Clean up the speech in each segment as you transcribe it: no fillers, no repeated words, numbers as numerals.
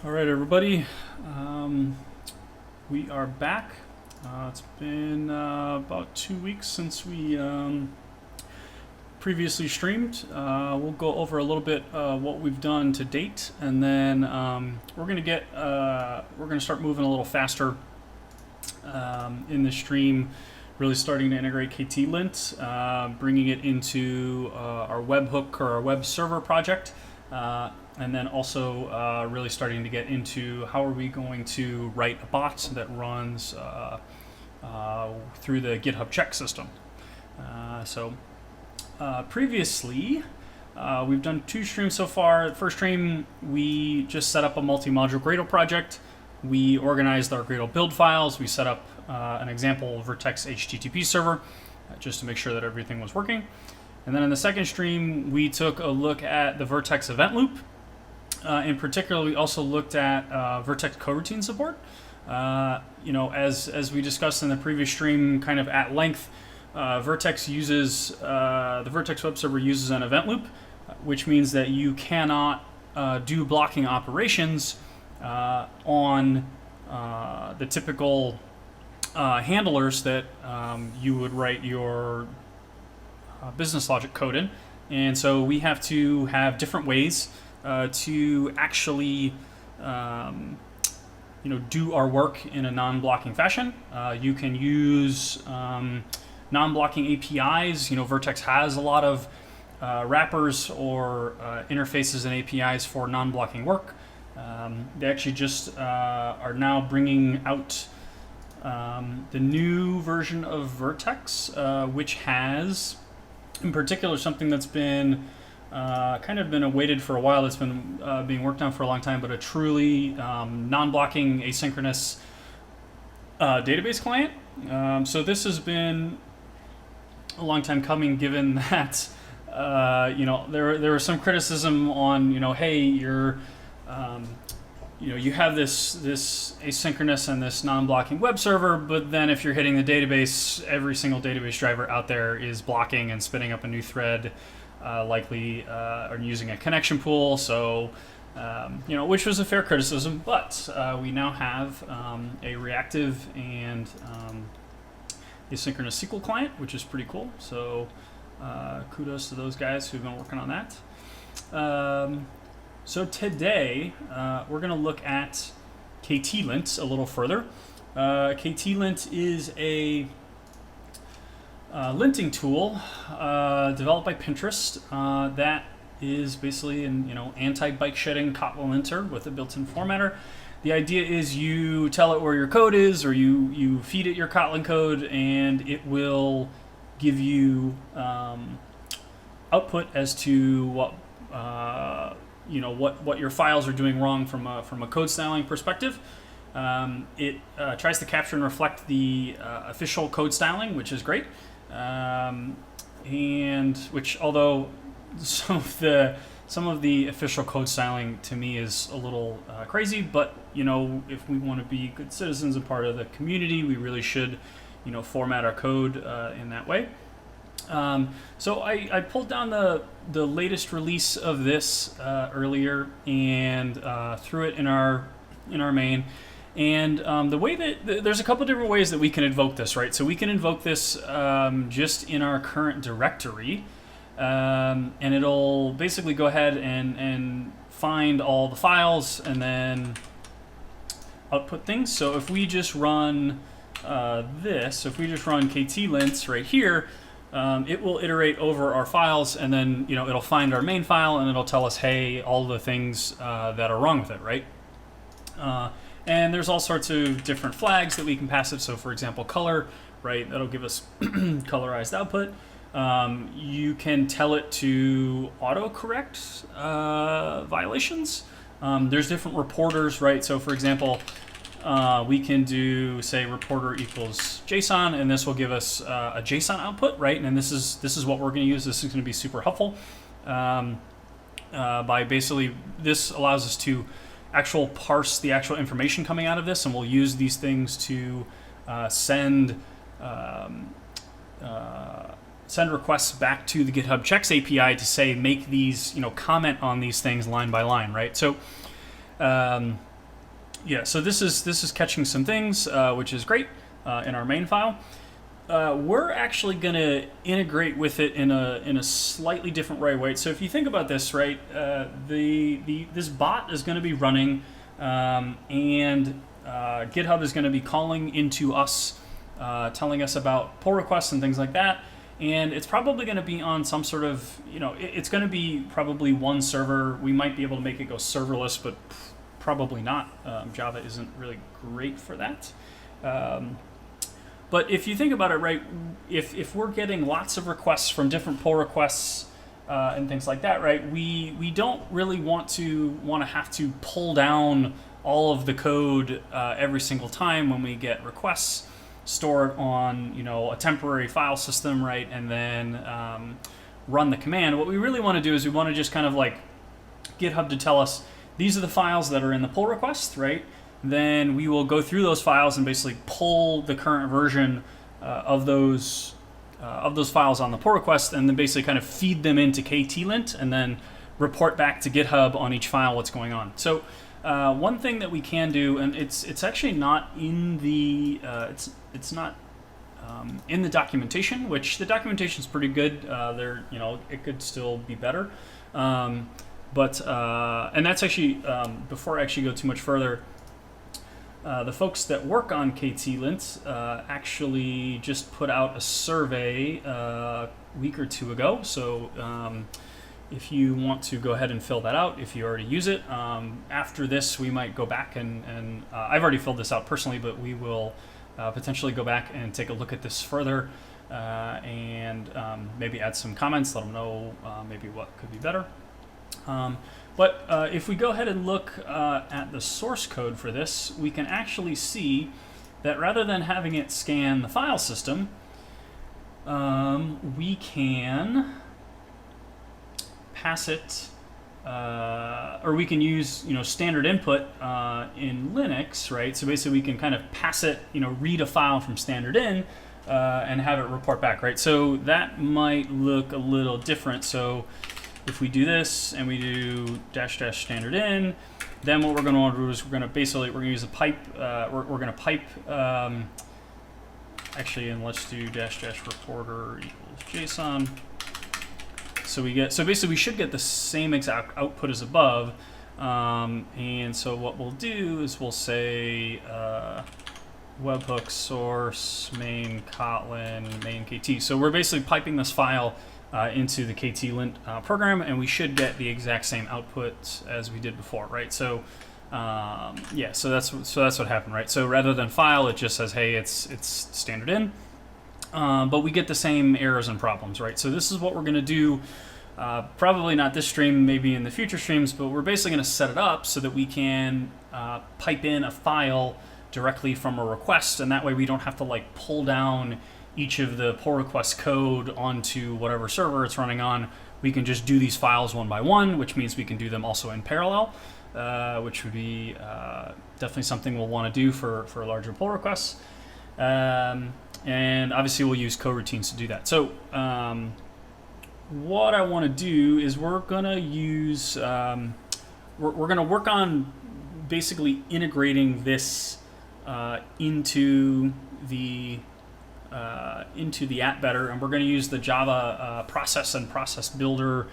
All right, everybody. We are back. It's been about 2 weeks since we previously streamed. We'll go over a little bit what we've done to date, and then we're gonna start moving a little faster in the stream. Really starting to integrate Ktlint, bringing it into our webhook or our web server project. And then also really starting to get into how are we going to write a bot that runs through the GitHub check system. Previously, we've done 2 streams so far. The first stream, we just set up a multi-module Gradle project. We organized our Gradle build files. We set up an example Vertex HTTP server just to make sure that everything was working. And then in the second stream, we took a look at the Vertex event loop. In particular, we also looked at Vertex coroutine support. As we discussed in the previous stream, kind of at length, Vertex uses the Vertex web server uses an event loop, which means that you cannot do blocking operations on the typical handlers that you would write your business logic code in. And so we have to have different ways to actually do our work in a non-blocking fashion. You can use non-blocking APIs. Vertex has a lot of wrappers or interfaces and APIs for non-blocking work. They actually just are now bringing out the new version of Vertex, which has, in particular, something that's been kind of been awaited for a while. It's been being worked on for a long time, but a truly non-blocking asynchronous database client. So this has been a long time coming, given that there was some criticism on hey, you're you have this asynchronous and this non-blocking web server, but then if you're hitting the database, every single database driver out there is blocking and spinning up a new thread, likely or using a connection pool. So, which was a fair criticism, but we now have a reactive and asynchronous SQL client, which is pretty cool. So, kudos to those guys who've been working on that. So today, we're going to look at Ktlint a little further. Ktlint is a linting tool developed by Pinterest that is basically an anti-bike shedding Kotlin linter with a built-in formatter. The idea is you tell it where your code is, or you feed it your Kotlin code, and it will give you output as to what your files are doing wrong from a code styling perspective. It tries to capture and reflect the official code styling, which is great, and which, although some of the official code styling to me is a little crazy, but if we want to be good citizens and part of the community, we really should format our code in that way. So I pulled down the latest release of this earlier and threw it in our main. And the way that there's a couple different ways that we can invoke this, right? So we can invoke this just in our current directory, and it'll basically go ahead and find all the files and then output things. So if we just run if we just run Ktlint right here, it will iterate over our files, and then it'll find our main file, and it'll tell us, hey, all the things that are wrong with it, right? And there's all sorts of different flags that we can pass it. So, for example, color, right? That'll give us colorized output. You can tell it to autocorrect violations. There's different reporters, right? So, for example, we can do, say, reporter equals JSON, and this will give us a JSON output, right? And this is what we're going to use. This is going to be super helpful. By basically, this allows us to parse the actual information coming out of this, and we'll use these things to send requests back to the GitHub Checks API to say, make these, comment on these things line by line, right? So Yeah, so this is catching some things, which is great in our main file. We're actually going to integrate with it in a slightly different way. So if you think about this, right, this bot is going to be running, and GitHub is going to be calling into us, telling us about pull requests and things like that. And it's probably going to be on some sort of, it's going to be probably one server. We might be able to make it go serverless, but probably not. Java isn't really great for that. But if you think about it, right, if we're getting lots of requests from different pull requests and things like that, right, we don't really want to have to pull down all of the code every single time when we get requests, store it on a temporary file system, right, and then run the command. What we really want to do is we want to just kind of like GitHub to tell us these are the files that are in the pull request, right? Then we will go through those files and basically pull the current version of those files on the pull request, and then basically kind of feed them into Ktlint, and then report back to GitHub on each file what's going on. So one thing that we can do, and it's actually not in the it's not in the documentation, which the documentation is pretty good. It could still be better, but and that's actually before I actually go too much further. The folks that work on Ktlint actually just put out a survey a week or two ago. So if you want to go ahead and fill that out, if you already use it, after this we might go back and I've already filled this out personally, but we will potentially go back and take a look at this further and maybe add some comments, let them know maybe what could be better. But if we go ahead and look at the source code for this, we can actually see that rather than having it scan the file system, we can pass it, or we can use standard input in Linux, right? So basically we can kind of pass it, read a file from standard in and have it report back, right? So that might look a little different. So if we do this and we do -- standard in, then what we're going to want to do is we're going to use a pipe. We're going to pipe actually, and let's do -- reporter equals JSON. So basically we should get the same exact output as above. And so what we'll do is we'll say webhook source main Kotlin main KT. So we're basically piping this file into the Ktlint program, and we should get the exact same output as we did before, right? So yeah, so that's what happened, right? So rather than file, it just says, hey, it's standard in, but we get the same errors and problems, right? So this is what we're going to do. Probably not this stream, maybe in the future streams, but we're basically going to set it up so that we can pipe in a file directly from a request, and that way we don't have to like pull down each of the pull request code onto whatever server it's running on. We can just do these files one by one, which means we can do them also in parallel, which would be definitely something we'll want to do for larger pull requests. And obviously we'll use coroutines to do that. So what I want to do is we're going to use, we're going to work on basically integrating this into the app better, and we're going to use the Java process and process builder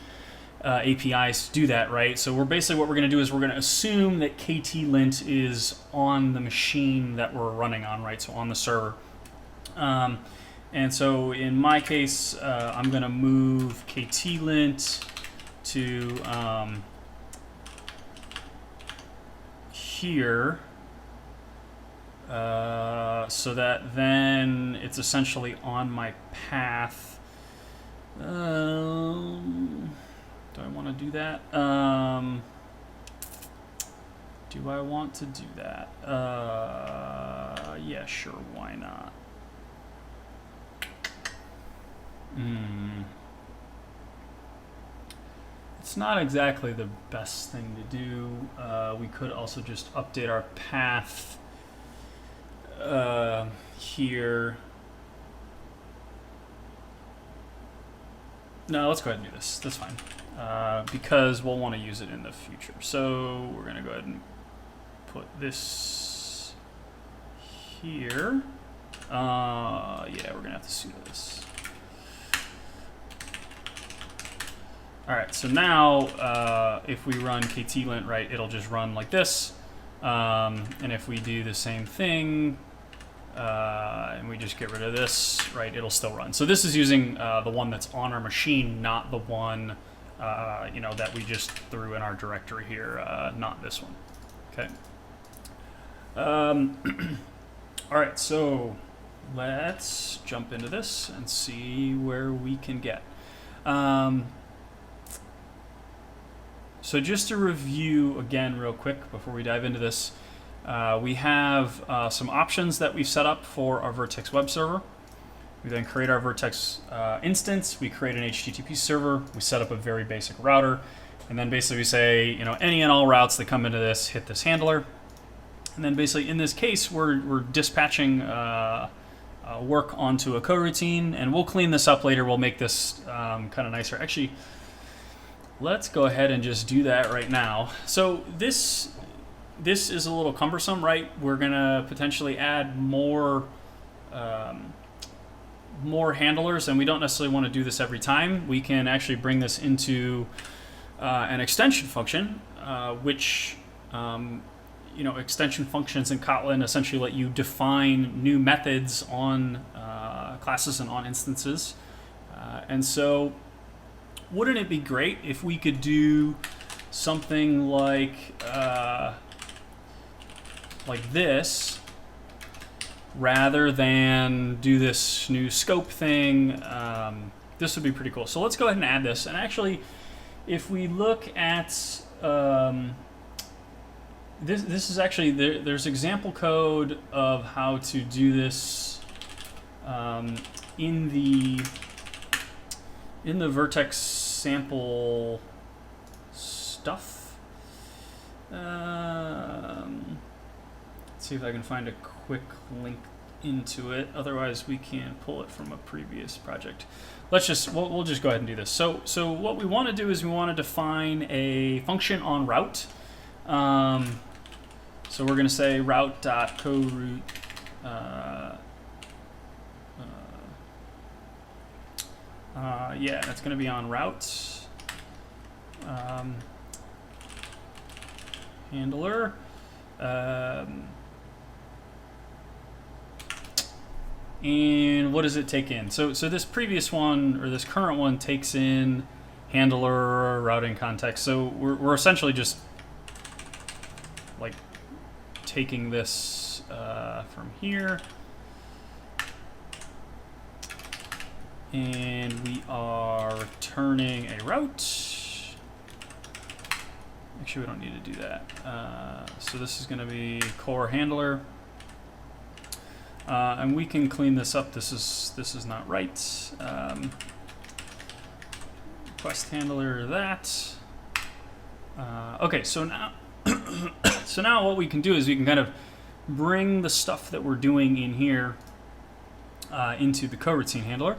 APIs to do that, right? So we're basically, what we're going to do is we're going to assume that Ktlint is on the machine that we're running on, right? So on the server. And so in my case, I'm going to move Ktlint to here. So that then it's essentially on my path. Do I want to do that? Do I want to do that? Yeah, sure, why not? It's not exactly the best thing to do. We could also just update our path here. No, let's go ahead and do this. That's fine. Because we'll want to use it in the future. So we're going to go ahead and put this here. Yeah, we're gonna have to sudo this. All right, so now if we run Ktlint, right, it'll just run like this. And if we do the same thing, and we just get rid of this, right, it'll still run. So this is using the one that's on our machine, not the one you know, that we just threw in our directory here, not this one. Okay. All right, so let's jump into this and see where we can get. So just to review again real quick before we dive into this, we have some options that we've set up for our Vertex web server. We then create our Vertex instance, we create an HTTP server, we set up a very basic router, and then basically we say, you know, any and all routes that come into this hit this handler. And then basically in this case, we're dispatching work onto a coroutine, and we'll clean this up later. We'll make this kind of nicer. Actually, let's go ahead and just do that right now. So this is a little cumbersome, right? We're gonna potentially add more handlers, and we don't necessarily want to do this every time. We can actually bring this into an extension function, which you know, extension functions in Kotlin essentially let you define new methods on classes and on instances. And so wouldn't it be great if we could do something like this, rather than do this new scope thing? This would be pretty cool. So let's go ahead and add this. And actually, if we look at this is actually, there's example code of how to do this in the Vertex sample stuff. Let's see if I can find a quick link into it. Otherwise, we can pull it from a previous project. Let's just we'll just go ahead and do this. So what we want to do is we want to define a function on route. So we're going to say route.corout. Yeah, that's going to be on route. Handler. And what does it take in? So this previous one, or this current one, takes in handler, routing context. So we're essentially just like taking this from here, and we are returning a route. Actually, we don't need to do that. So this is going to be core handler, and we can clean this up. This is not right. Request handler that. Okay, so now. So now what we can do is we can kind of bring the stuff that we're doing in here into the coroutine handler.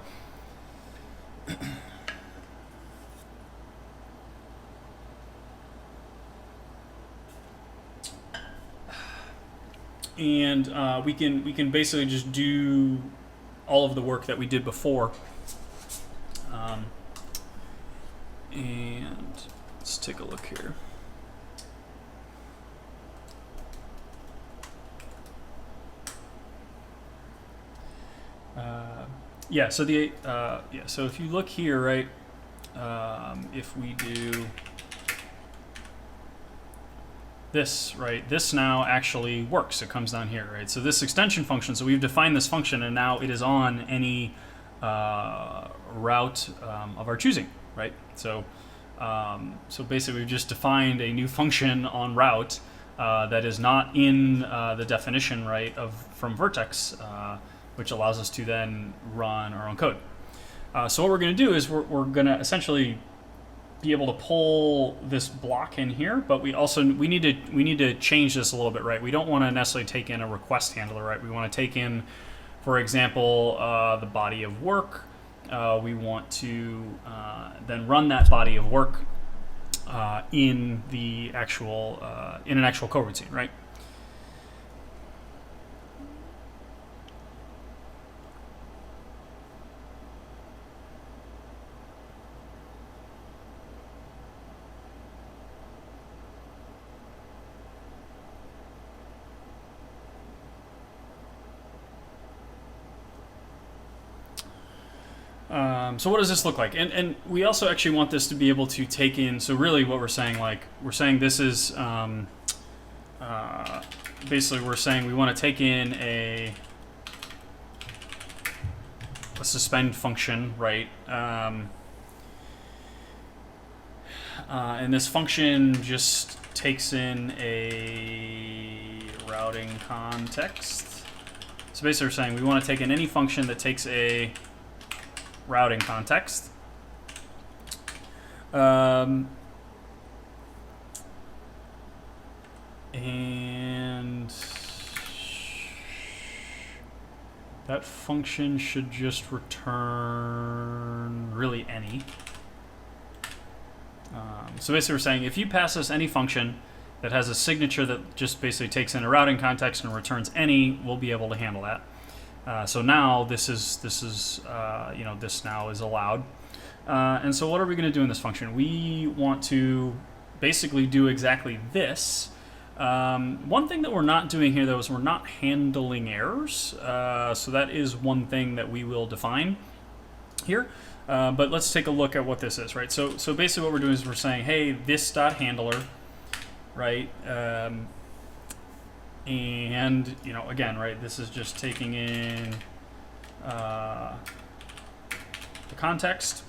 And we can basically just do all of the work that we did before. And let's take a look here. Yeah, so so if you look here, right, if we do this, right, this now actually works. It comes down here, right? So this extension function, so we've defined this function, and now it is on any route of our choosing, right? So so basically we've just defined a new function on route that is not in the definition, right, from Vertex, which allows us to then run our own code. So what we're going to do is we're going to essentially be able to pull this block in here, but we need to change this a little bit, right? We don't want to necessarily take in a request handler, right? We want to take in, for example, the body of work. We want to then run that body of work in the actual in an actual coroutine, right? So what does this look like? And we also actually want this to be able to take in, so really what we're saying, like, we're saying this is, basically we're saying we want to take in a suspend function, right? And this function just takes in a routing context. So basically we're saying we want to take in any function that takes a routing context. And that function should just return really any. So basically we're saying if you pass us any function that has a signature that just basically takes in a routing context and returns any, we'll be able to handle that. So now this now is allowed. And so what are we going to do in this function? We want to basically do exactly this. One thing that we're not doing here, though, is we're not handling errors. So that is one thing that we will define here. But let's take a look at what this is, right? So basically what we're doing is we're saying, hey, this dot handler, right? And again, right, this is just taking in the context.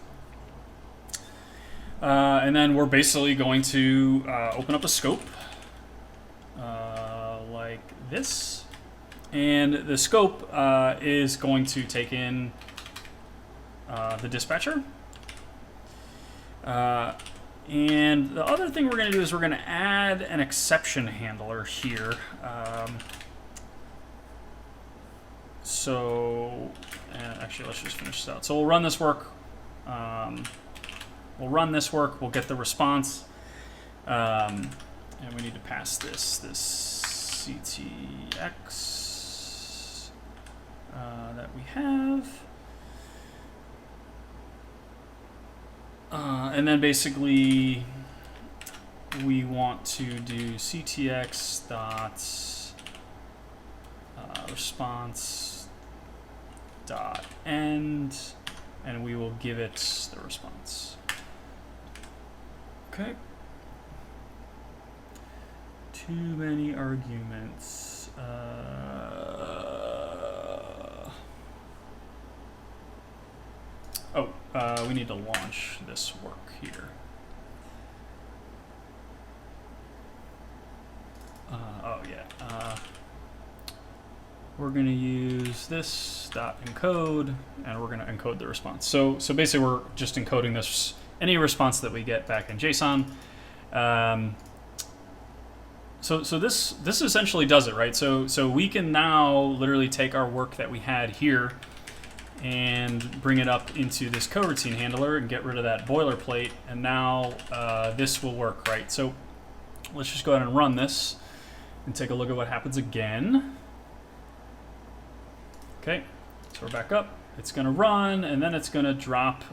And then we're basically going to open up a scope like this. And the scope is going to take in the dispatcher. And the other thing we're going to do is we're going to add an exception handler here. Actually, let's just finish this out. So we'll run this work. We'll get the response. And we need to pass this ctx that we have. And then basically we want to do ctx dot response dot end, and we will give it the response. Okay. Too many arguments. We need to launch this work here. We're going to use this dot encode, and we're going to encode the response. So basically, we're just encoding this any response that we get back in JSON. So this essentially does it, right? So we can now literally take our work that we had here and bring it up into this coroutine handler and get rid of that boilerplate, and now this will work, right? So let's just go ahead and run this and take a look at what happens again. Okay, so we're back up. It's going to run, and then it's going to drop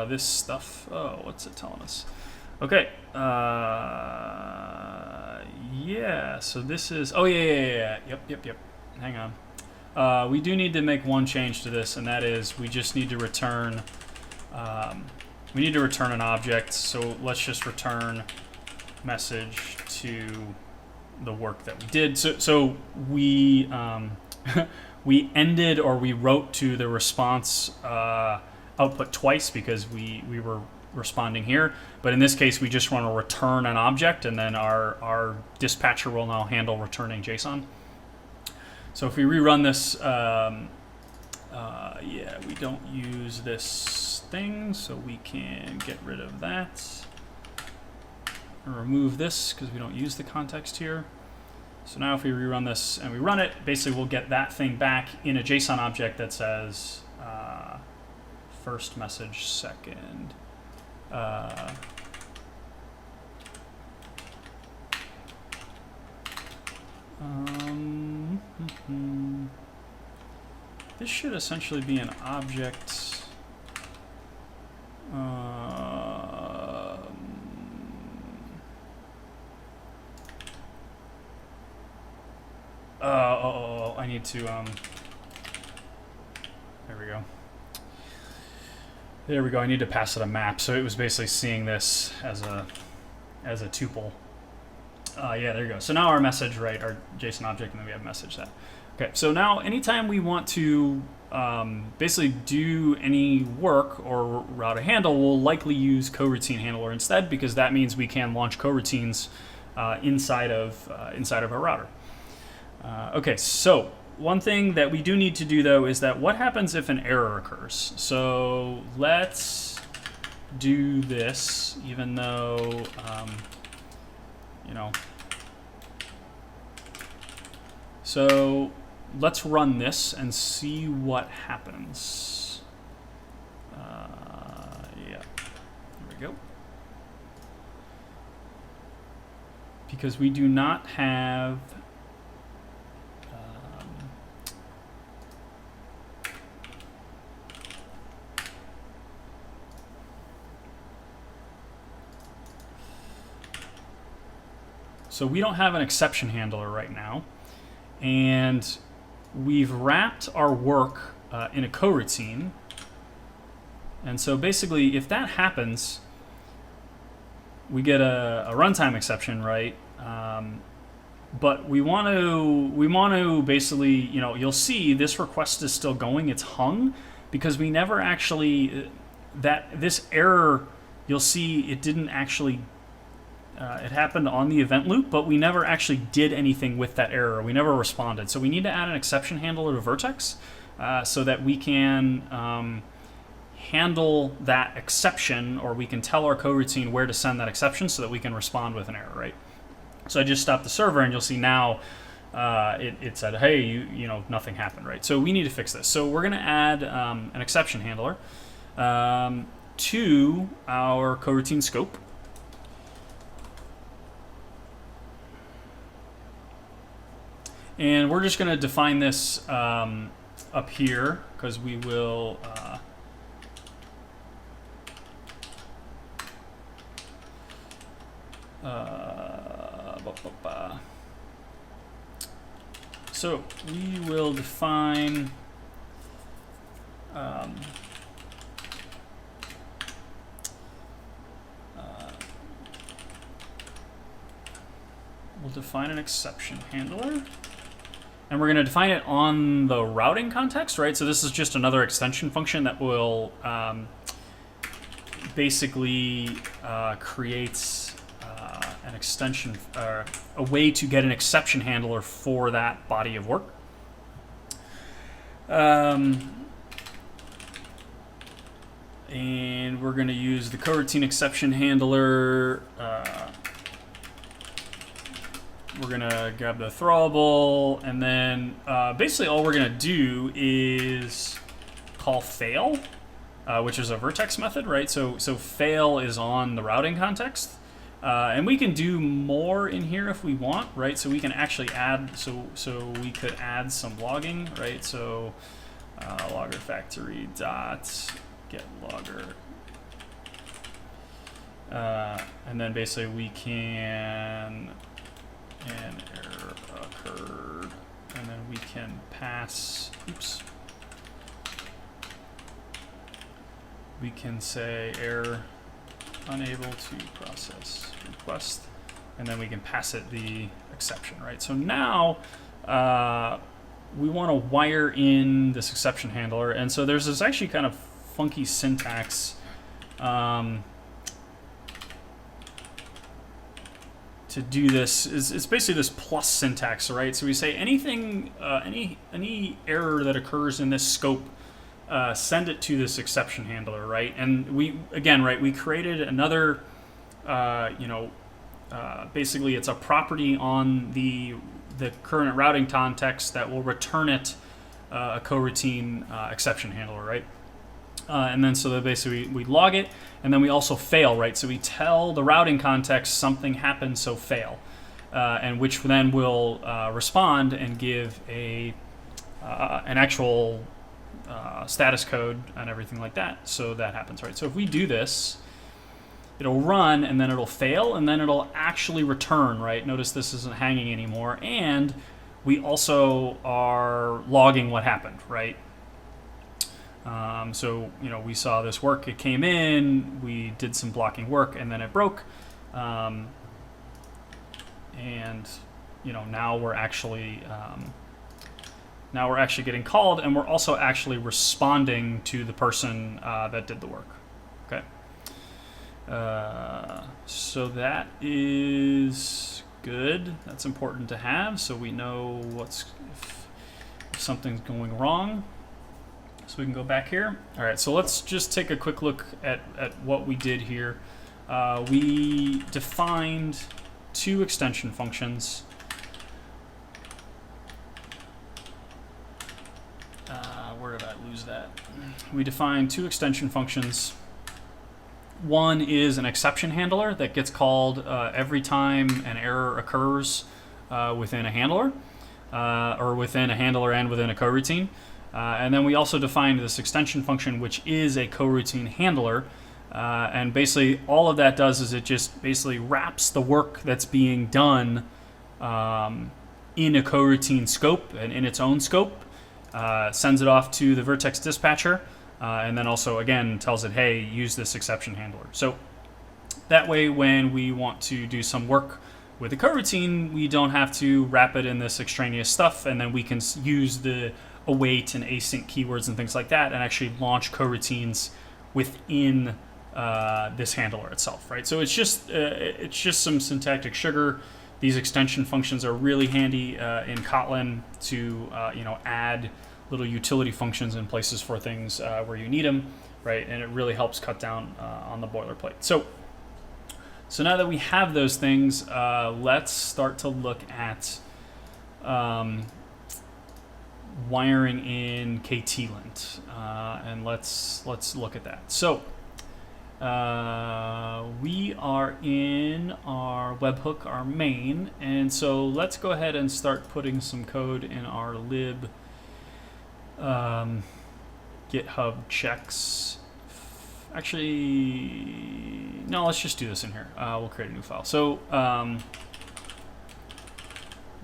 this stuff. Oh, what's it telling us? Okay. Yeah, so this is... Oh, yeah. Yep. Hang on. We do need to make one change to this, and that is we just need to return... we need to return an object, so let's just return message to the work that we did. So we... we ended, or we wrote to the response output twice because we were responding here. But in this case, we just want to return an object, and then our dispatcher will now handle returning JSON. So if we rerun this, yeah, we don't use this thing, so we can get rid of that. And remove this because we don't use the context here. So now if we rerun this and we run it, basically we'll get that thing back in a JSON object that says first message, second. This should essentially be an object. I need to, there we go. There we go. I need to pass it a map. So it was basically seeing this as a tuple. Yeah, there you go. So now our message, right, our JSON object, and then we have message that. Okay, so now anytime we want to basically do any work or route a handle, we'll likely use coroutine handler instead, because that means we can launch coroutines inside of our router. Okay, so one thing that we do need to do though is that what happens if an error occurs? So let's do this, even though you know. So let's run this and see what happens. Yeah, there we go. Because we do not have so we don't have an exception handler right now, and we've wrapped our work in a coroutine. And so basically, if that happens, we get a runtime exception, right? But we want to basically, you know, you'll see this request is still going. It's hung because we never actually this error. You'll see it didn't actually. It happened on the event loop, but we never actually did anything with that error. We never responded. So we need to add an exception handler to Vertex so that we can handle that exception, or we can tell our coroutine where to send that exception so that we can respond with an error, right? So I just stopped the server, and you'll see now it said, hey, you know, nothing happened, right? So we need to fix this. So we're going to add an exception handler to our coroutine scope. And we're just going to define this up here, because we will so we will define we'll define an exception handler. And we're going to define it on the routing context, right? So this is just another extension function that will basically creates an extension, a way to get an exception handler for that body of work. And we're going to use the coroutine exception handler. We're going to grab the throwable, and then basically all we're going to do is call fail, which is a Vertex method, right? So fail is on the routing context. And we can do more in here if we want, right? So we can actually add, so we could add some logging, right? So logger factory dot get logger. And then basically we can, an error occurred, and then we can pass, oops. We can say error unable to process request, and then we can pass it the exception, right? So now we want to wire in this exception handler, and so there's this actually kind of funky syntax to do this. It's basically this plus syntax, right? So we say anything, any error that occurs in this scope, send it to this exception handler, right? And we, again, right, we created another, basically it's a property on the current routing context that will return it a coroutine exception handler, right? And then so that basically we log it, and then we also fail, right? So we tell the routing context something happened, so fail, and which then will respond and give an actual status code and everything like that. So that happens, right? So if we do this, it'll run, and then it'll fail, and then it'll actually return, right? Notice this isn't hanging anymore, and we also are logging what happened, right? So we saw this work. It came in. We did some blocking work, and then it broke. And now we're actually getting called, and we're also actually responding to the person that did the work. Okay. So that is good. That's important to have, so we know if something's going wrong. So we can go back here. All right, so let's just take a quick look at what we did here. We defined two extension functions. Where did I lose that? We defined two extension functions. One is an exception handler that gets called every time an error occurs within a handler, or within a handler and within a coroutine. And then we also defined this extension function, which is a coroutine handler. And basically all of that does is it just basically wraps the work that's being done in a coroutine scope and in its own scope, sends it off to the Vertex dispatcher, and then also, again, tells it, hey, use this exception handler. So that way, when we want to do some work with a coroutine, we don't have to wrap it in this extraneous stuff, and then we can use the await and async keywords and things like that and actually launch coroutines within this handler itself, right? So it's just some syntactic sugar. These extension functions are really handy in Kotlin to add little utility functions in places for things where you need them, right? And it really helps cut down on the boilerplate. So now that we have those things, let's start to look at wiring in Ktlint, and let's look at that. So we are in our webhook, our main, and so let's go ahead and start putting some code in our lib GitHub checks. Actually, no, let's just do this in here. We'll create a new file. So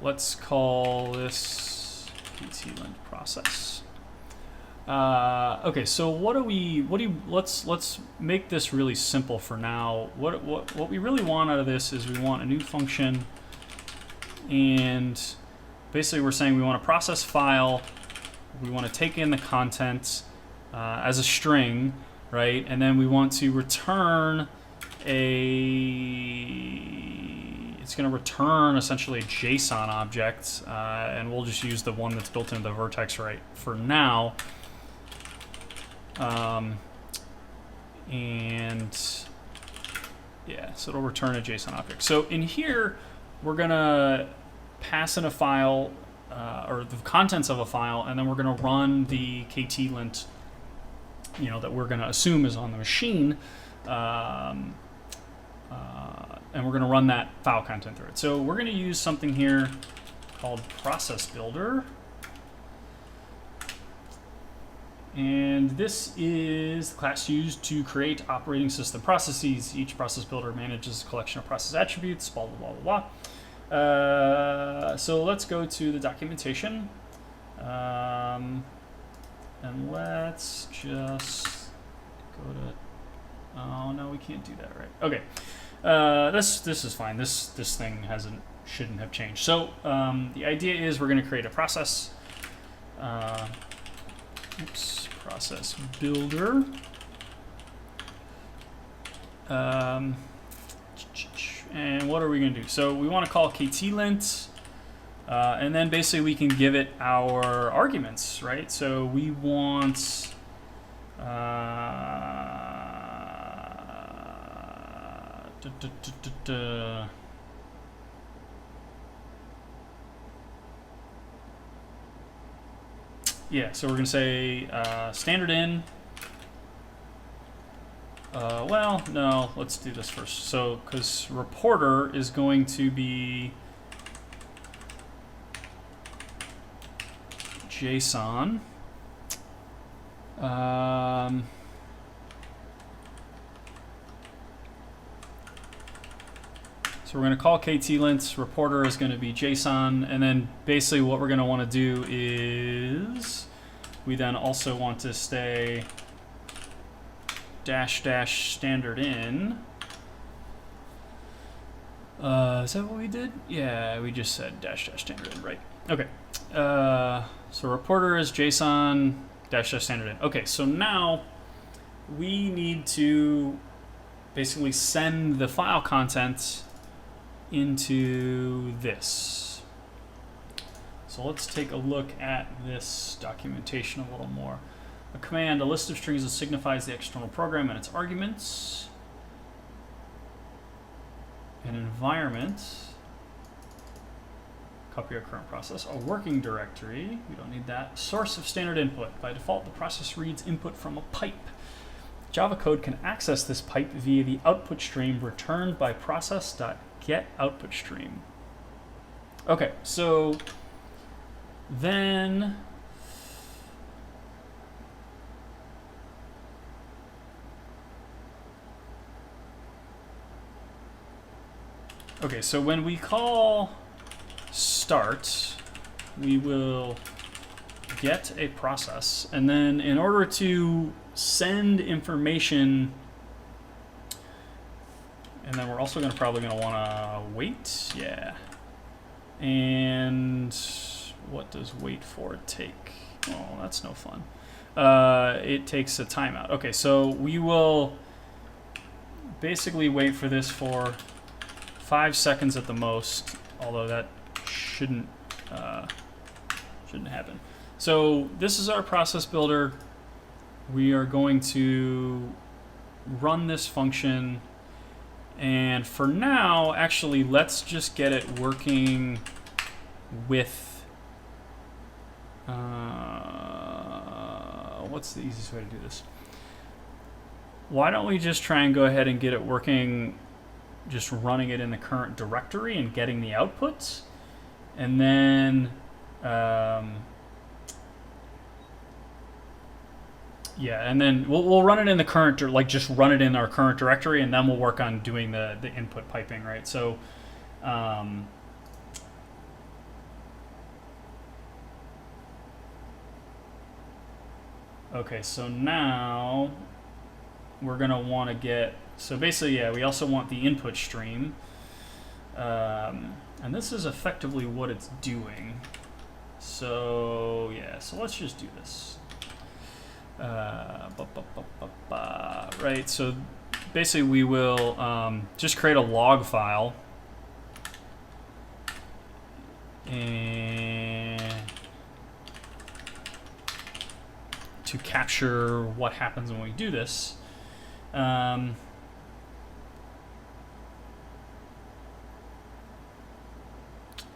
let's call this Ktlint process. Okay, so let's make this really simple for now. What we really want out of this is we want a new function, and basically we're saying we want a process file. We want to take in the content as a string, right? And then we want to return it's going to return essentially a JSON object, and we'll just use the one that's built into the Vertex right for now. And yeah, so it'll return a JSON object. So in here, we're going to pass in a file, or the contents of a file, and then we're going to run the Ktlint, that we're going to assume is on the machine, and we're going to run that file content through it. So we're going to use something here called process builder, and this is the class used to create operating system processes. Each process builder manages a collection of process attributes, blah blah blah blah blah. So let's go to the documentation, and let's just go to. Oh no, we can't do that, right? Okay, this is fine. This thing shouldn't have changed. So the idea is we're going to create a process. Process builder. And what are we going to do? So we want to call Ktlint, and then basically we can give it our arguments, right? So we want yeah, so we're going to say standard in. Well, no, let's do this first. So, because reporter is going to be JSON. So we're going to call Ktlint, reporter is going to be JSON, and then basically what we're going to want to do is we then also want to stay -- standard in. Is that what we did? Yeah, we just said -- standard in, right? Okay. So reporter is JSON -- standard in. Okay, so now we need to basically send the file content into this. So let's take a look at this documentation a little more. A command, a list of strings that signifies the external program and its arguments. An environment, copy our current process. A working directory, we don't need that. Source of standard input. By default, the process reads input from a pipe. Java code can access this pipe via the output stream returned by process.getOutputStream. Okay, so then so when we call start, we will get a process, and then in order to send information, and then we're also probably going to want to wait, yeah. And what does wait for take? Oh, that's no fun. It takes a timeout. Okay, so we will basically wait for this for 5 seconds at the most, although that shouldn't happen. So this is our process builder. We are going to run this function, and for now, actually, let's just get it working with what's the easiest way to do this? Why don't we just try and go ahead and get it working, just running it in the current directory and getting the outputs, and then yeah, and then we'll run it in the current, like just run it in our current directory, and then we'll work on doing the input piping, right? So okay, so now we're gonna want to get, so basically, yeah, we also want the input stream, and this is effectively what it's doing. So yeah, so let's just do this. Right, so basically we will just create a log file, and to capture what happens when we do this. And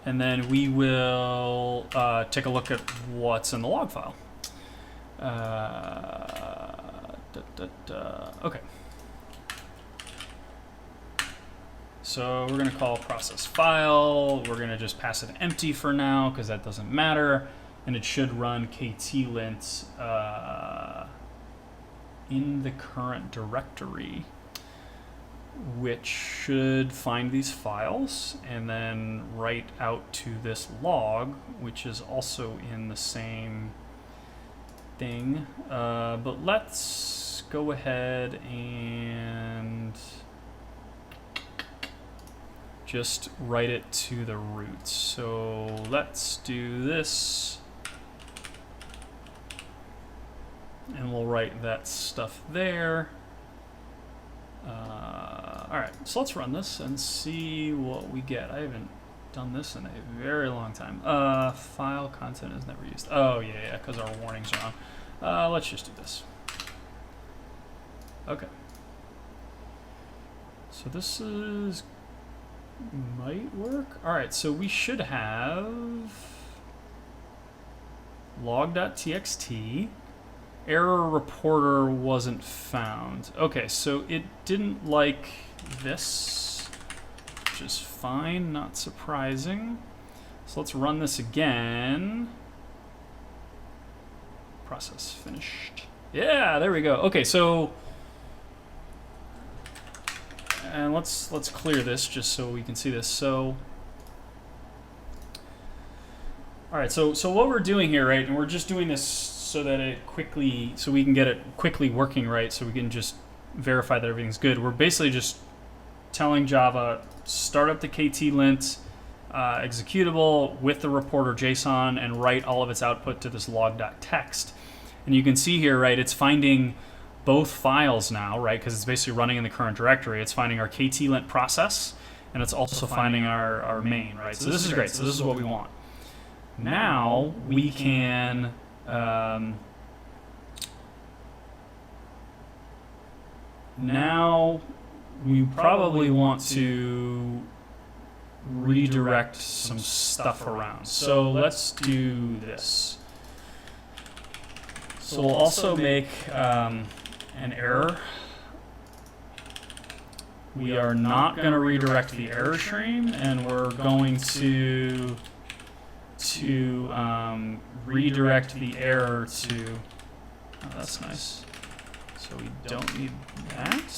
then we will take a look at what's in the log file. Okay. So we're going to call process file. We're going to just pass it empty for now because that doesn't matter. And it should run Ktlint in the current directory, which should find these files and then write out to this log, which is also in the same thing. But let's go ahead and just write it to the root. So let's do this, and we'll write that stuff there. All right, so let's run this and see what we get. I haven't done this in a very long time. File content is never used. Oh yeah, because our warnings are on. Let's just do this. Okay. So this is might work. All right, so we should have log.txt. Error reporter wasn't found. Okay, so it didn't like this, which is fine, not surprising. So let's run this again. Process finished. Yeah, there we go. Okay, so and let's clear this just so we can see this. So all right, so what we're doing here, right, and we're just doing this so that so we can get it quickly working right, so we can just verify that everything's good. We're basically just telling Java, start up the Ktlint executable with the reporter JSON and write all of its output to this log.txt. And you can see here, right, it's finding both files now, right, because it's basically running in the current directory. It's finding our Ktlint process, and it's also finding our main, right? So this is great. So this is what we want. Now we can now we probably want to redirect some stuff around. So let's do this. So we'll also make an error. We are not going to redirect the error stream, and we're going to redirect the error to, oh, that's nice. So we don't need that.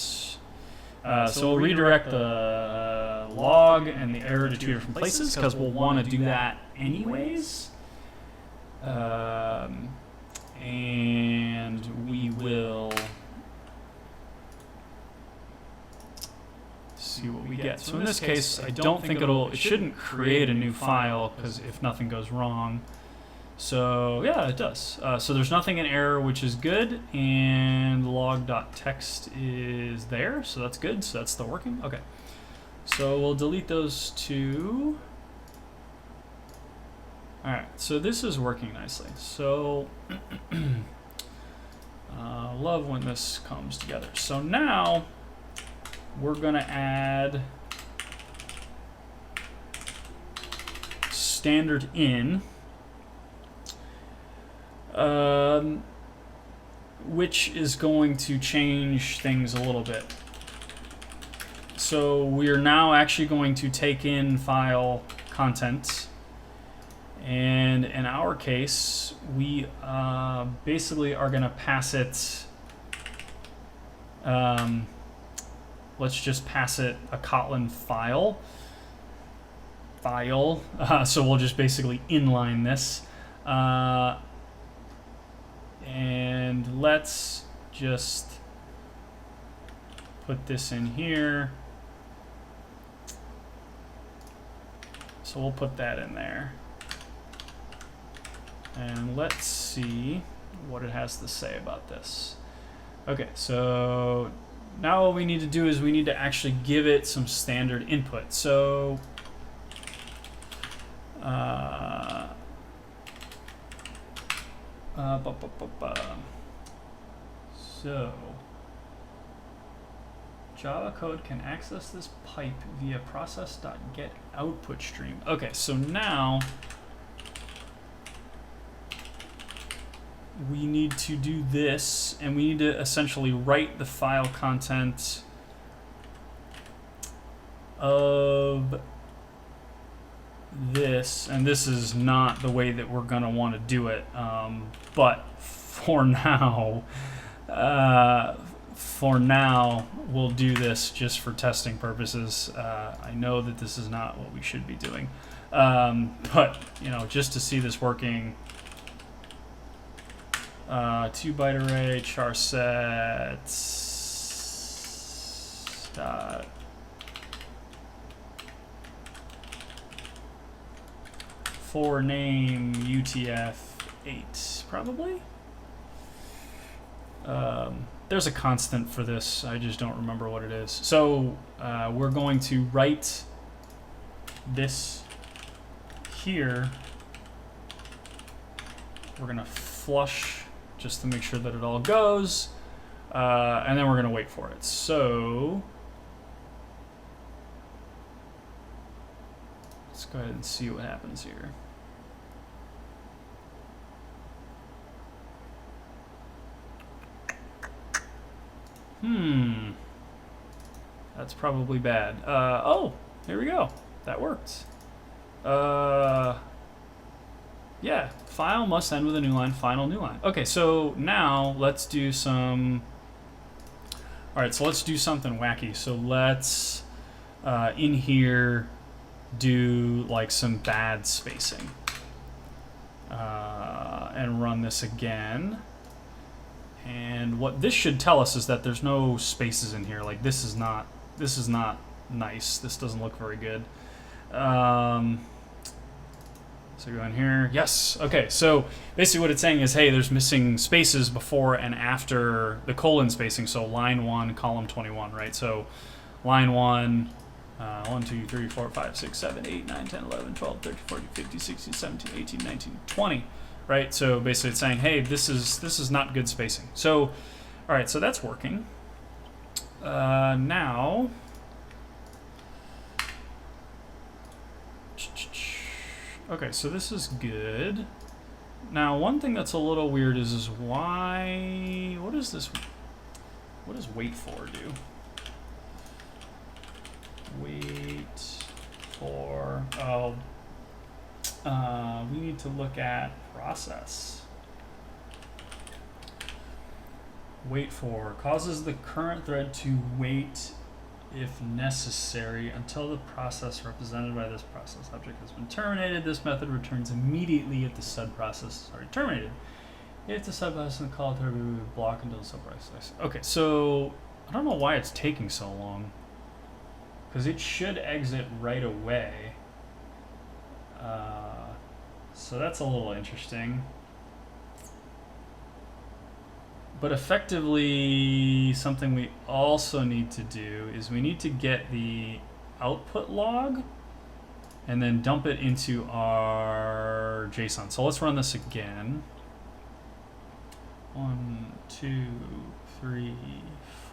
So we'll redirect the log and the error to two different places because we'll want to do that anyways. And we will see what we get. So in this case, I don't think it shouldn't create a new file because if nothing goes wrong. So yeah, it does. So there's nothing in error, which is good, and log.txt is there, so that's good. So that's still working. Okay. So we'll delete those two. All right. So this is working nicely. So love when this comes together. So now we're gonna add standard in. Which is going to change things a little bit. So we are now actually going to take in file content, and in our case, we basically are going to pass it. Let's just pass it a Kotlin file. So we'll just basically inline this. And let's just put this in here. So we'll put that in there. And let's see what it has to say about this. Okay, so now what we need to do is we need to actually give it some standard input. So so Java code can access this pipe via process.getOutput stream. Okay, so now we need to do this, and we need to essentially write the file content of this, and this is not the way that we're going to want to do it, but for now we'll do this just for testing purposes. I know that this is not what we should be doing, but you know, just to see this working, 2-byte array char set dot for name UTF-8 probably. There's a constant for this, I just don't remember what it is. So we're going to write this here. We're going to flush just to make sure that it all goes, and then we're going to wait for it. So let's go ahead and see what happens here. That's probably bad. Oh, here we go. That worked. Yeah, file must end with a new line, final new line. Okay, so now let's do some... All right, so let's do something wacky. So let's, in here, do like some bad spacing. and run this again. And what this should tell us is that there's no spaces in here. Like this is not nice. This doesn't look very good. So go in here. Yes. Okay. So basically what it's saying is, hey, there's missing spaces before and after the colon spacing. So line 1, column 21, right? So line 1, 1, 2, 3, 4, 5, 6, 7, 8, 9, 10, 11, 12, 13, 14, 15, 16, 17, 18, 19, 20, right? So basically it's saying, hey, this is not good spacing. So, all right, so that's working. Now, okay, so this is good. Now, one thing that's a little weird is why, what does wait for do? Wait for, we need to look at process. Wait for causes the current thread to wait if necessary until the process represented by this process object has been terminated. This method returns immediately if the subprocess is already terminated. If the subprocess and the call thread, we would block until the subprocess. Okay, so I don't know why it's taking so long, because it should exit right away. So that's a little interesting. But effectively, something we also need to do is we need to get the output log and then dump it into our JSON. So let's run this again. 1, 2, 3,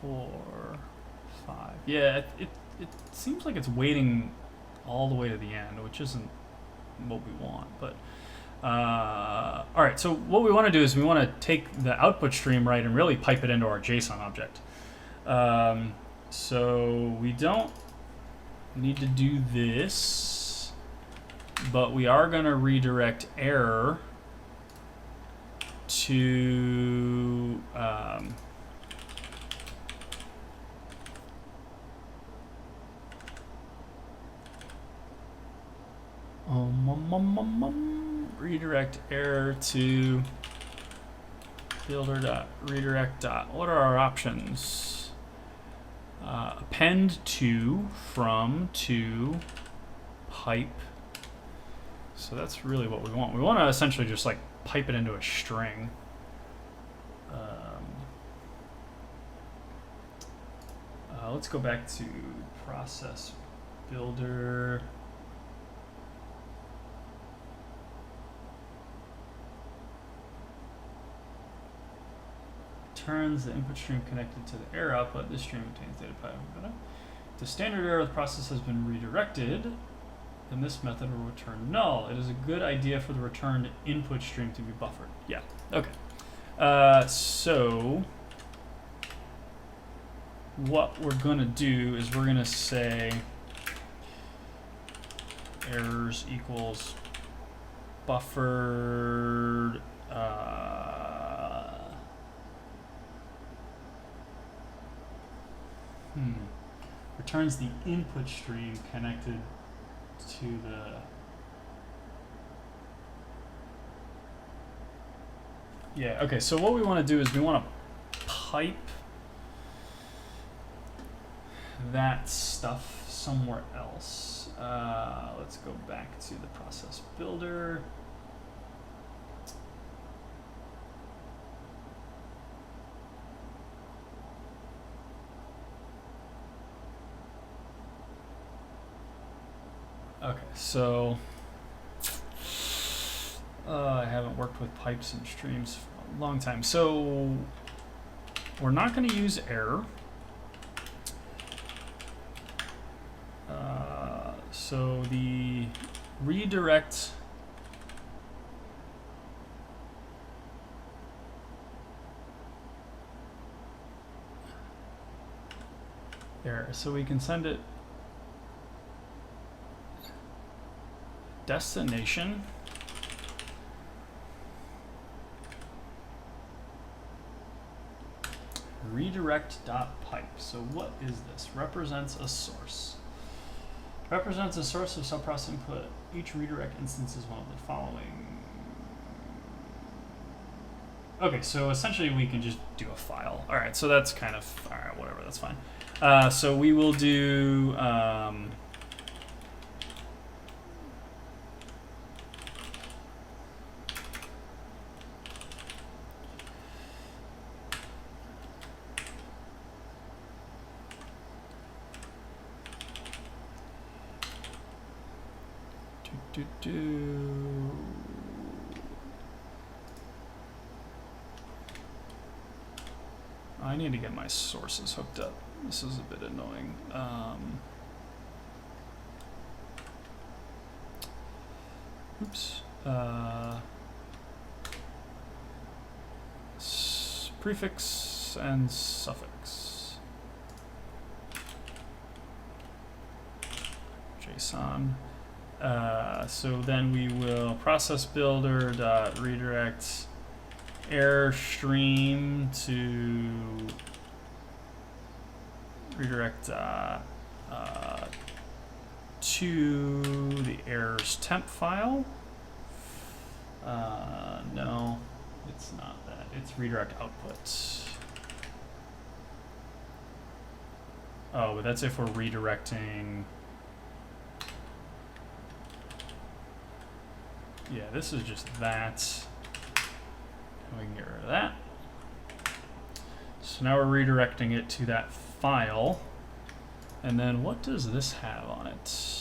4, 5. Yeah, it seems like it's waiting all the way to the end, which isn't what we want. But all right, so what we want to do is we want to take the output stream, right, and really pipe it into our JSON object. So we don't need to do this, but we are going to redirect error to redirect error to builder.redirect. What are our options? Append to, from, to, pipe. So that's really what we want. We want to essentially just like pipe it into a string. Let's go back to process builder. Returns the input stream connected to the error output. This stream contains data pipe. If the standard error of the process has been redirected, then this method will return null. It is a good idea for the returned input stream to be buffered. Yeah, okay. So what we're going to do is we're going to say errors equals buffered returns the input stream connected to the okay, so what we want to do is we want to pipe that stuff somewhere else. Let's go back to the process builder. Okay, so I haven't worked with pipes and streams for a long time. So we're not going to use error. So the redirect error. So we can send it destination redirect.pipe. So what is this? Represents a source. Represents a source of subprocess input. Each redirect instance is one of the following. Okay, so essentially we can just do a file. All right, so that's kind of, all right, whatever, that's fine. So we will do, I need to get my sources hooked up. This is a bit annoying. Oops. Prefix and suffix. JSON. So then we will process builder dot redirect error stream to redirect to the errors temp file. No, it's not that. It's redirect output. Oh, but that's if we're redirecting. Yeah, this is just that. And we can get rid of that. So now we're redirecting it to that file. And then what does this have on it?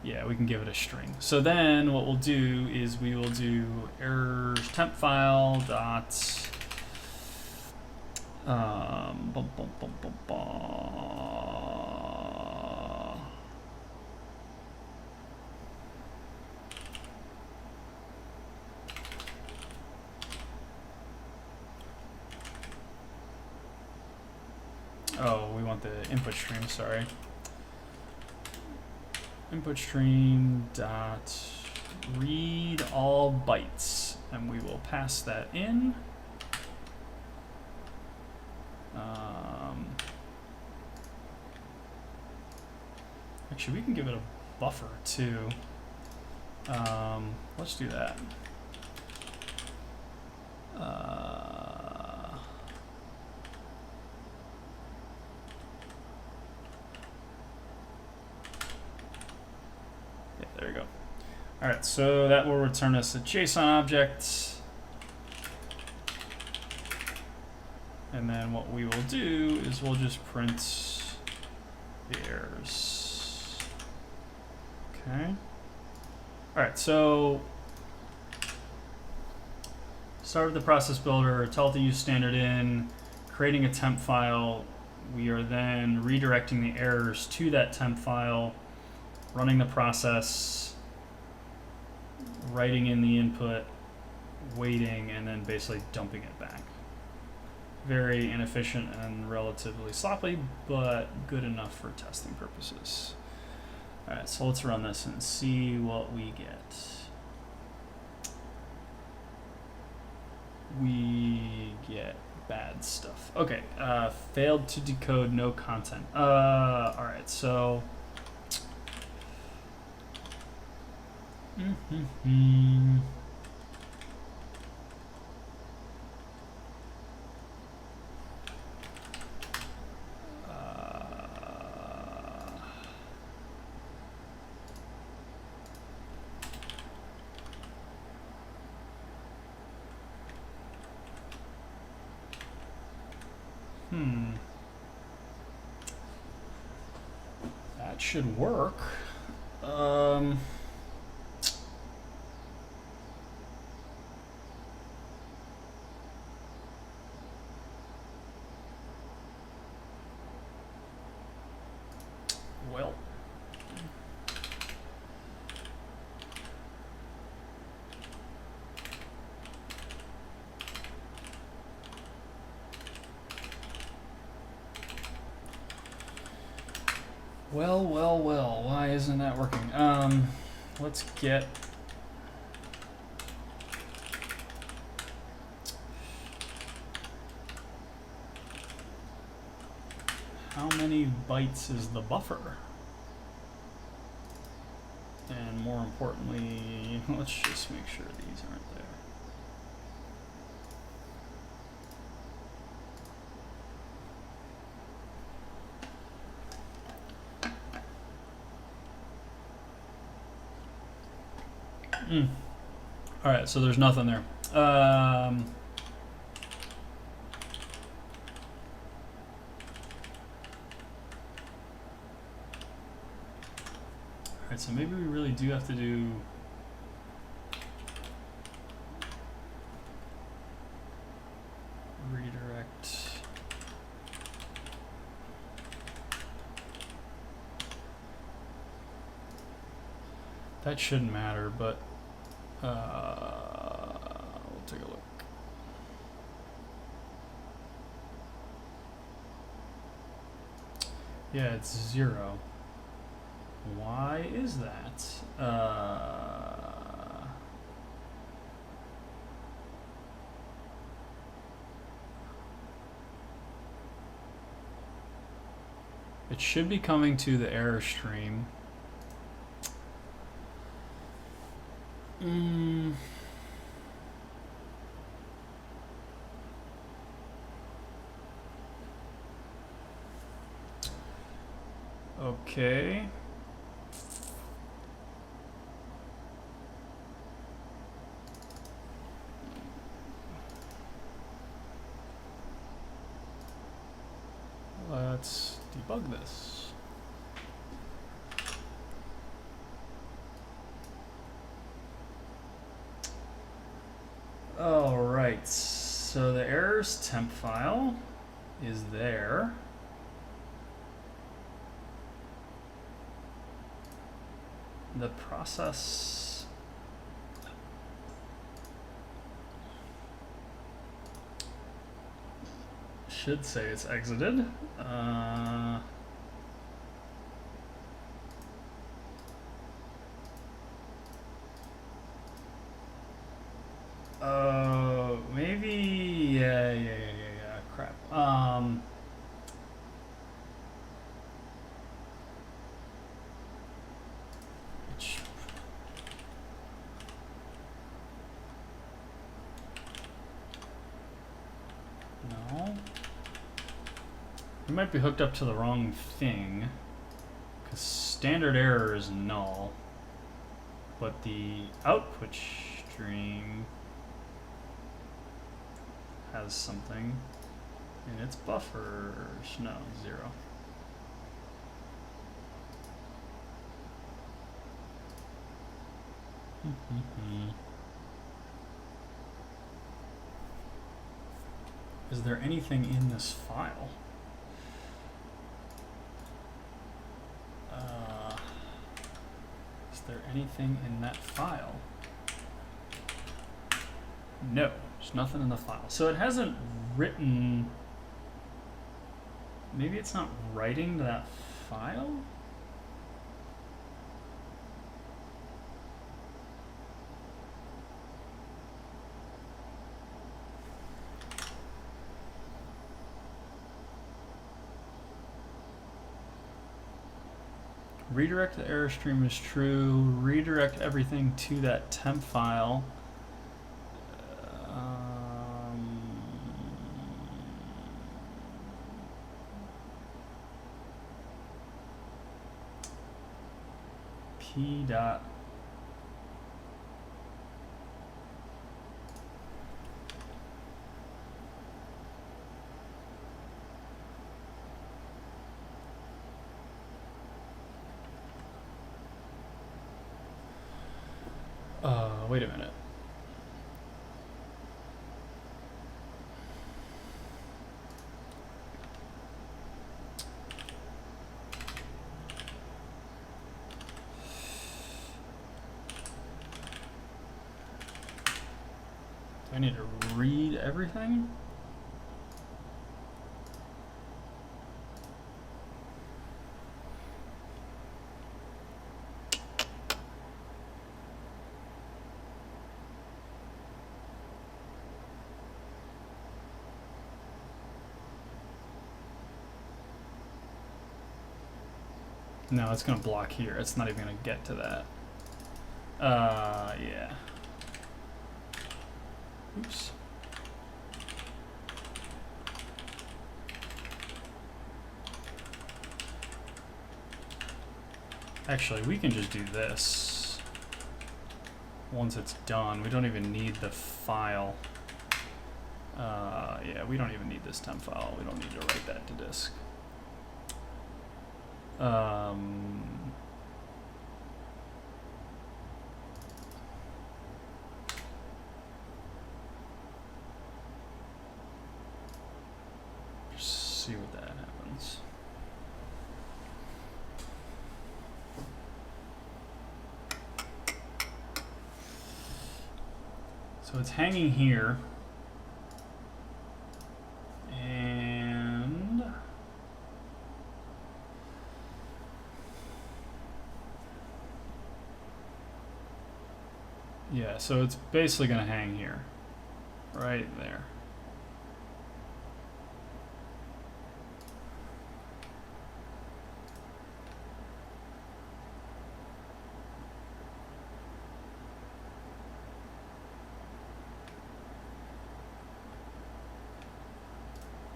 Yeah, we can give it a string. So then what we'll do is we will do errors temp file dot oh, we want the input stream, sorry. Input stream dot read all bytes, and we will pass that in. Actually, we can give it a buffer too. Let's do that. Yeah, there we go. All right, so that will return us a JSON object. And then what we will do is we'll just print the errors. Okay. All right, so start with the process builder, tell it to use standard in, creating a temp file. We are then redirecting the errors to that temp file, running the process, writing in the input, waiting, and then basically dumping it back. Very inefficient and relatively sloppy, but good enough for testing purposes. All right, so let's run this and see what we get. We get bad stuff. Okay, failed to decode, no content. All right, so. That should work. Well. Well, why isn't that working? Let's get how many bytes is the buffer? And more importantly, let's just make sure these aren't there. All right, so there's nothing there. All right, so maybe we really do have to do redirect. That shouldn't matter, but we'll take a look. Yeah, it's 0. Why is that? It should be coming to the error stream. Okay. Let's debug this. All right, so the errors temp file is there. The process should say it's exited. Maybe, yeah, crap. No. You might be hooked up to the wrong thing, because standard error is null, but the output stream has something in its buffers. No, 0. Is there anything in this file? Is there anything in that file? No, there's nothing in the file. So it hasn't written. Maybe it's not writing to that file? Redirect the error stream is true. Redirect everything to that temp file. P dot. Wait a minute. Do I need to read everything? No, it's gonna block here. It's not even gonna get to that. Yeah. Oops. Actually, we can just do this. once it's done. We don't even need the file. Yeah, we don't even need this temp file. We don't need to write that to disk. See what that happens. So it's hanging here, and yeah, so it's basically going to hang here, right there.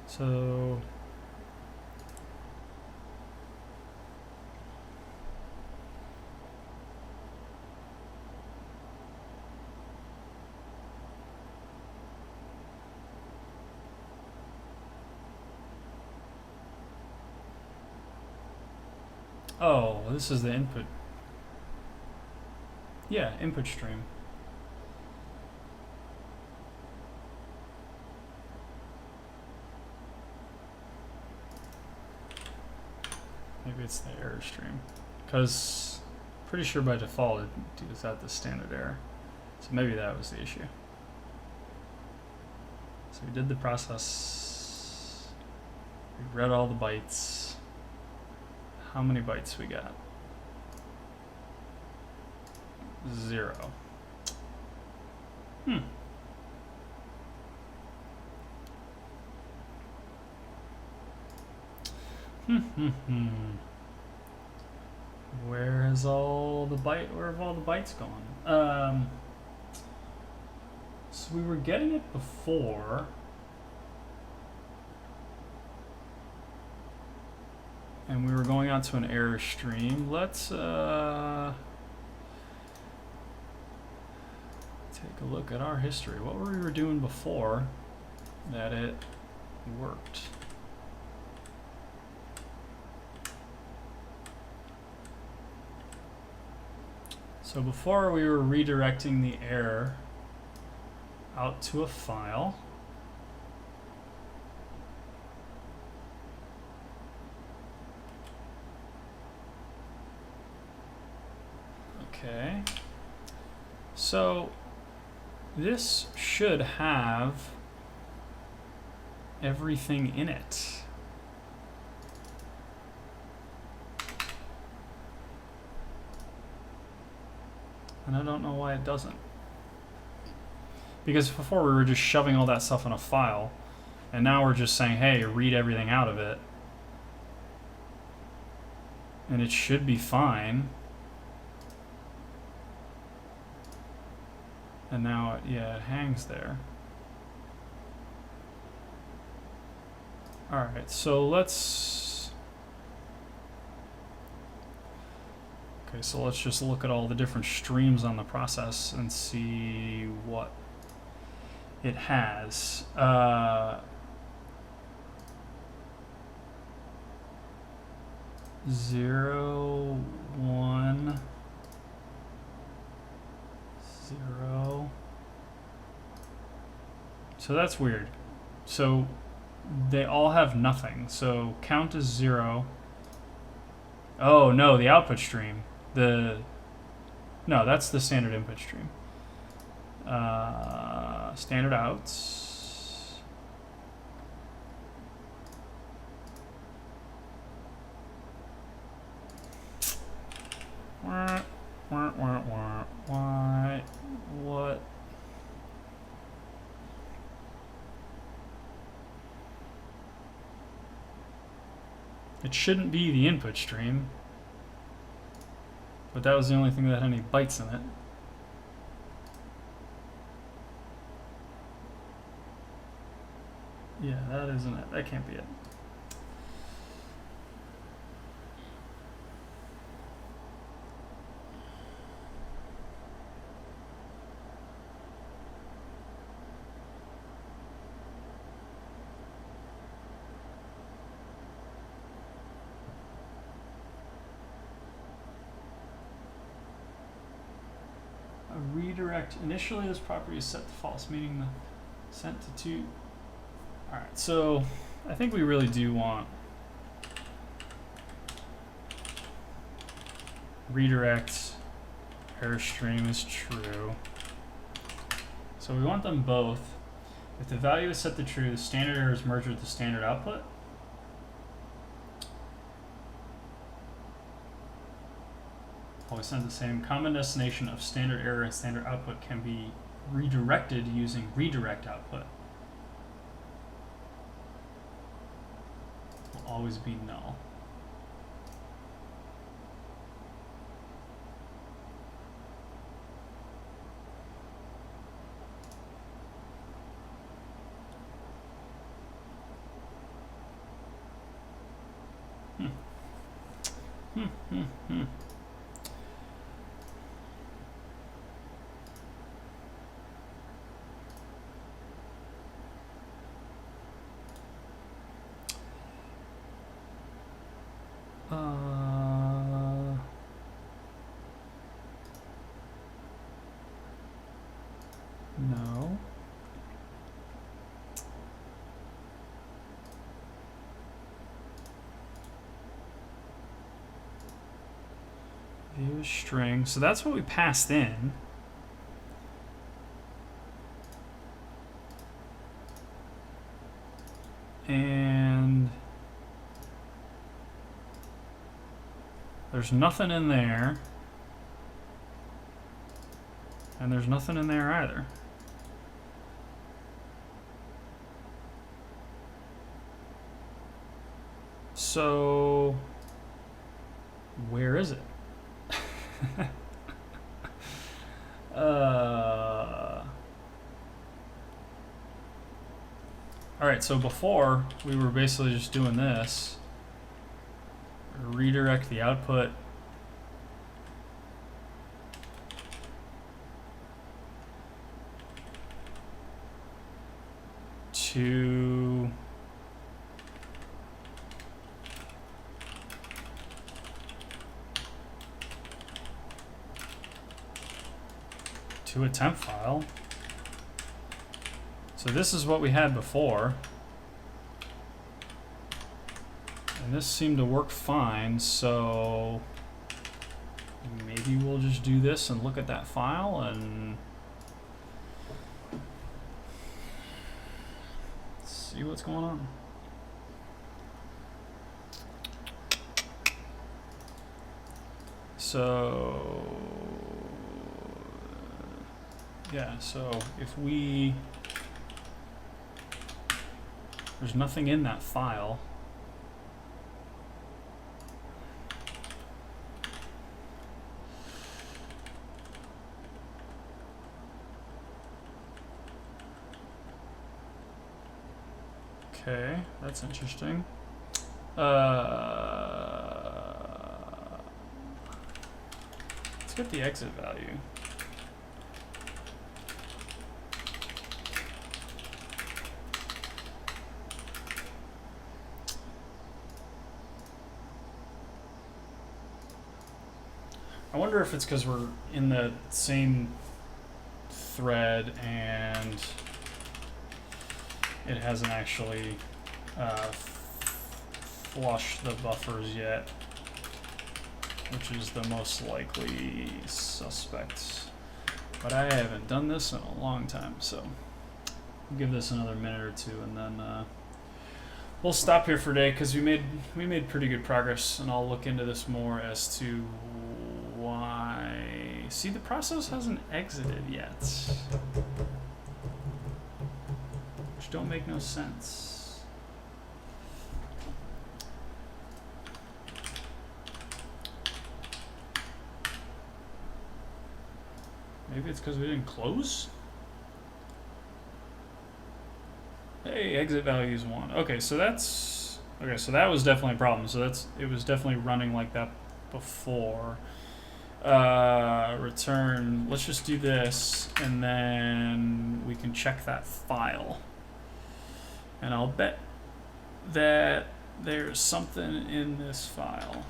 So oh, this is the input. Yeah, input stream. Maybe it's the error stream, because pretty sure by default it does at the standard error. So maybe that was the issue. So we did the process. We read all the bytes. How many bytes we got? 0. Where have all the bytes gone? So we were getting it before, and we were going out to an error stream. Let's take a look at our history. What were we doing before that it worked? So before we were redirecting the error out to a file. Okay. So this should have everything in it. And I don't know why it doesn't. Because before we were just shoving all that stuff in a file, and now we're just saying, hey, read everything out of it. And it should be fine. And now, yeah, it hangs there. All right, so let's... Okay, so let's just look at all the different streams on the process and see what it has. 0, 1, 0. So that's weird. So they all have nothing. So count is 0. Oh no, the output stream. No, that's the standard input stream. Standard outs. Why? What? It shouldn't be the input stream, but that was the only thing that had any bytes in it. Yeah, that isn't it. That can't be it. redirect. Initially, this property is set to false, meaning the sent to two. All right, so I think we really do want redirect error stream is true. So we want them both. If the value is set to true, the standard error is merged with the standard output. Always sends the same. Common destination of standard error and standard output can be redirected using redirect output. Will always be null. No. View string. So that's what we passed in. And there's nothing in there. And there's nothing in there either. So where is it? All right, so before we were basically just doing this. Redirect the output to a temp file. So this is what we had before. And this seemed to work fine, so maybe we'll just do this and look at that file and see what's going on. So yeah, so if we, there's nothing in that file. Okay, that's interesting. Let's get the exit value. I wonder if it's because we're in the same thread and it hasn't actually flushed the buffers yet, which is the most likely suspect. But I haven't done this in a long time, so we'll give this another minute or two, and then we'll stop here for today because we made pretty good progress, and I'll look into this more as to why. See, the process hasn't exited yet. Don't make no sense. Maybe it's because we didn't close? Hey, exit value is 1. Okay, so that's okay, so that was definitely a problem. So it was definitely running like that before. Return, let's just do this and then we can check that file. And I'll bet that there's something in this file.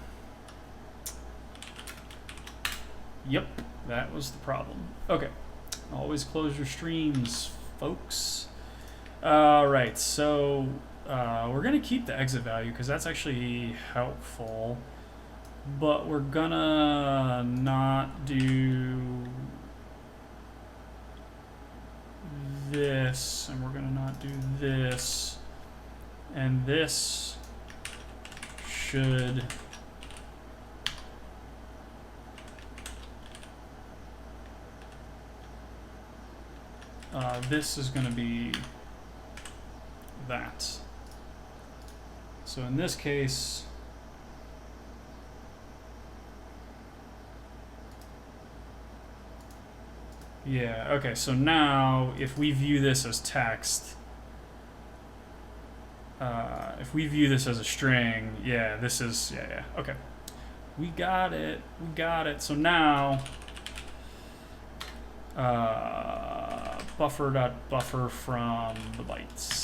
Yep, that was the problem. Okay, Always close your streams, folks. All right, so we're gonna keep the exit value because that's actually helpful, but we're gonna not do this, and we're gonna not do this, and this should this is going to be that. So in this case, yeah, okay, so now if we view this as text, if we view this as a string, yeah, this is, yeah, okay. We got it. So now, buffer.buffer from the bytes.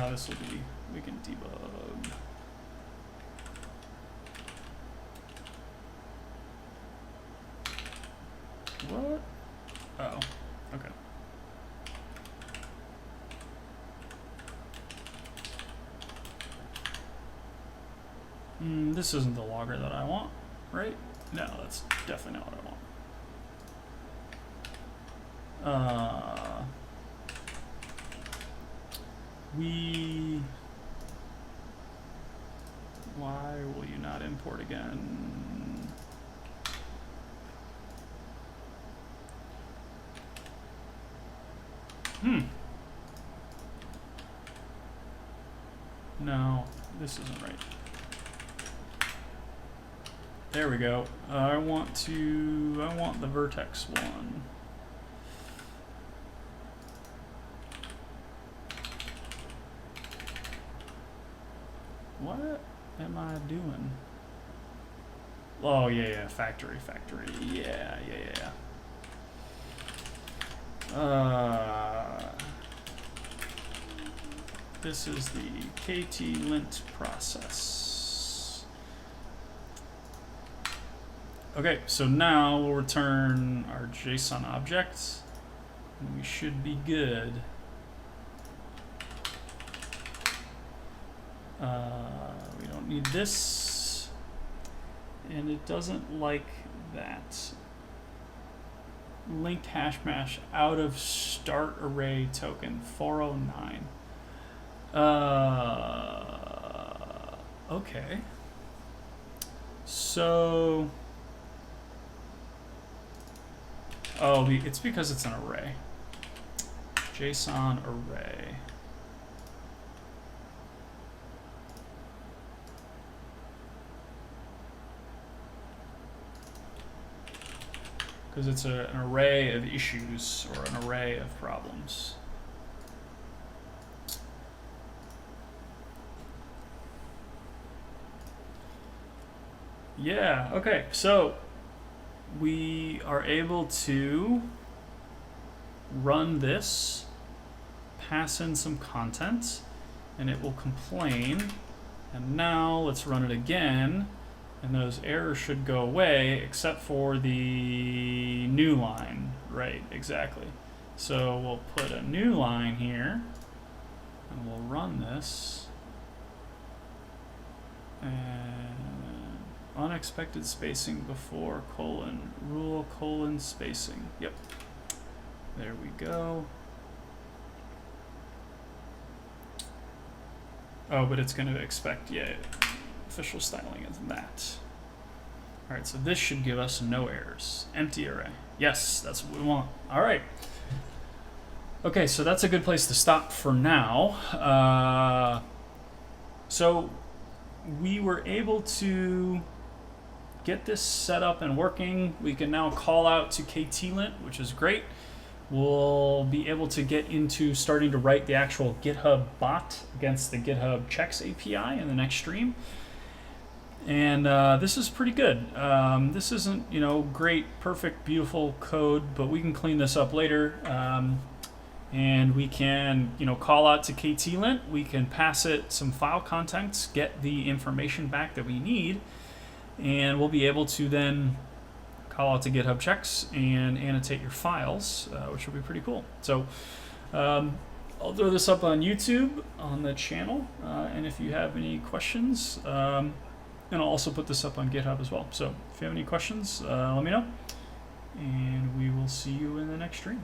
This will be, we can debug. What? Oh, okay. This isn't the logger that I want, right? No, that's definitely not what I want. Why will you not import again? No, this isn't right. There we go. I want the Vertex one. What am I doing? Oh, yeah, factory. Yeah. This is the Ktlint process. Okay, so now we'll return our JSON object, and we should be good. We don't need this, and it doesn't like that. Linked hash mash out of start array token 409. Okay. So, it's because it's an array. JSON array. Because it's an array of issues or an array of problems. Yeah, okay, so we are able to run this, pass in some content, and it will complain. And now let's run it again. And those errors should go away, except for the new line. Right, exactly. So we'll put a new line here, and we'll run this. And unexpected spacing before colon, rule colon spacing. Yep. There we go. Oh, but it's going to expect, yeah. Official styling is that. All right, so this should give us no errors. Empty array. Yes, that's what we want. All right. Okay, so that's a good place to stop for now. So we were able to get this set up and working. We can now call out to Ktlint, which is great. We'll be able to get into starting to write the actual GitHub bot against the GitHub checks API in the next stream. And this is pretty good. This isn't, great, perfect, beautiful code, but we can clean this up later. And we can, call out to Ktlint. We can pass it some file contents, get the information back that we need, and we'll be able to then call out to GitHub checks and annotate your files, which will be pretty cool. So I'll throw this up on YouTube on the channel, and if you have any questions, and I'll also put this up on GitHub as well. So if you have any questions, let me know, and we will see you in the next stream.